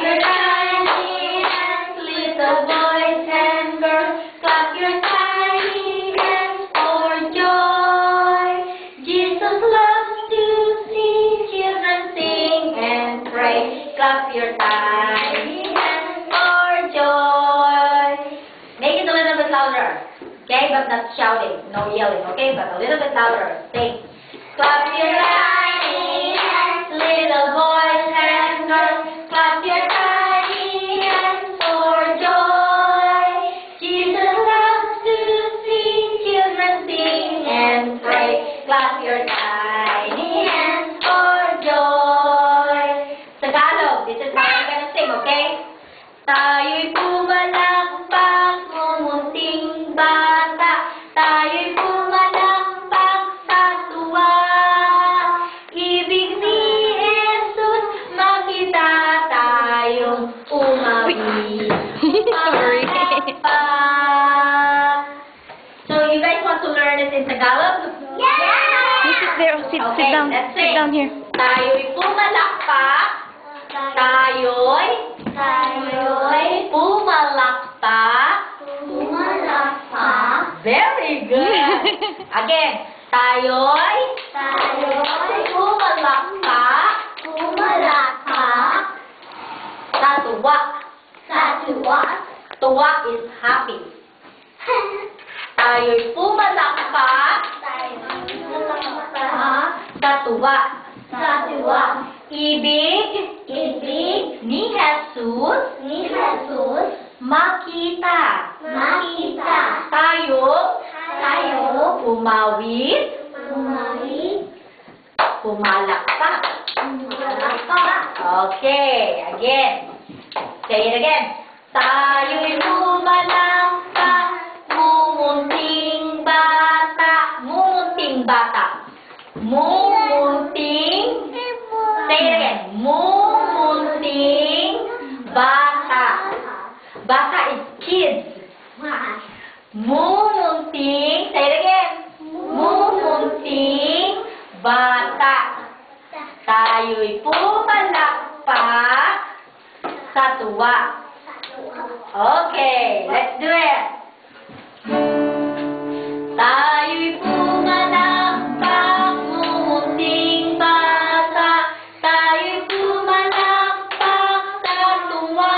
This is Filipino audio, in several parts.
your tiny hands, little boys and girls. Clap your tiny hands for joy. Jesus loves to see children sing and pray. Clap your tiny hands for joy. Make it a little bit louder, okay? But not shouting, no yelling, okay? But a little bit louder. Say, clap your tiny hands, little boys and girls. Clap your tiny hands for joy. Jesus loves to see children sing and pray. Clap your tiny hands for joy. Tagalog, this is how I'm gonna sing, okay? Tayo'y pumalakpak, mumunting bata. Tayo'y pumalakpak sa tuwa. Ibig ni Jesus, makita tayong umawi. Sorry. So, you guys want to learn it in Tagalog? You sit there. Sit Okay, down. let's Sit sing. down here. Tayo'y pumalakpak. Tayo'y pumalakpak. Very good. Again. Tayo'y pumalakpak. Sa tuwa. Tuwa is happy. Tayo'y pumalakpak sa tuwa. Ibig ni Jesus makita. Tayo pumawid, pumalakpak. Okay, again. Say it again. Tayo'y pumalakpak, mumunting bata. Mumunting bata. Mumunting. Say it again. Mumunting bata. Bata is kids. Mumunting. Say it again. Mumunting bata. Tayo'y pumalakpak sa tuwa. Okay, let's do it. Tayo'y pumalakpak, mumunting bata. Tayo'y pumalakpak sa tuwa.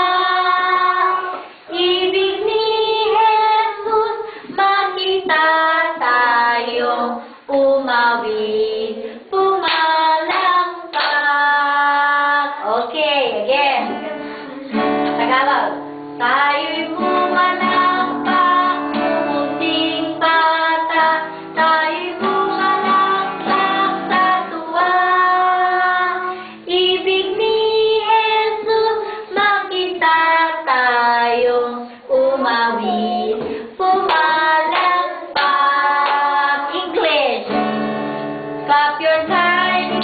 Ibig ni Jesus, makita tayong umawid, pumalakpak. Okay, again. Tagalog. Tayo'y pumalakpak, mumunting bata. Tayo'y pumalakpak sa tuwa. Ibig ni Jesus, makita tayong umawid, pumalakpak. English. Clap your tiny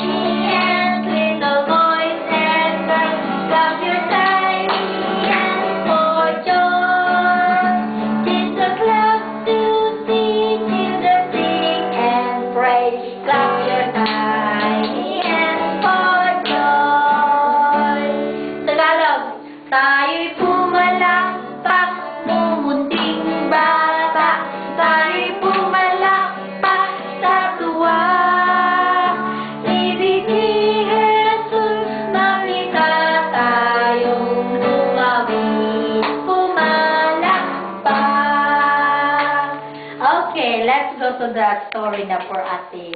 hands, little boys and girls. Clap your tiny hands for joy. Jesus loves to see children sing and pray. Clap your tiny hands for joy. Tagalog. Tayo'y pumalakpak, mumunting bata. Tayo'y pumalakpak sa tuwa. Ibig ni Jesus, makita tayong umawid, pumalakpak. Okay, let's go to the story na for Ate.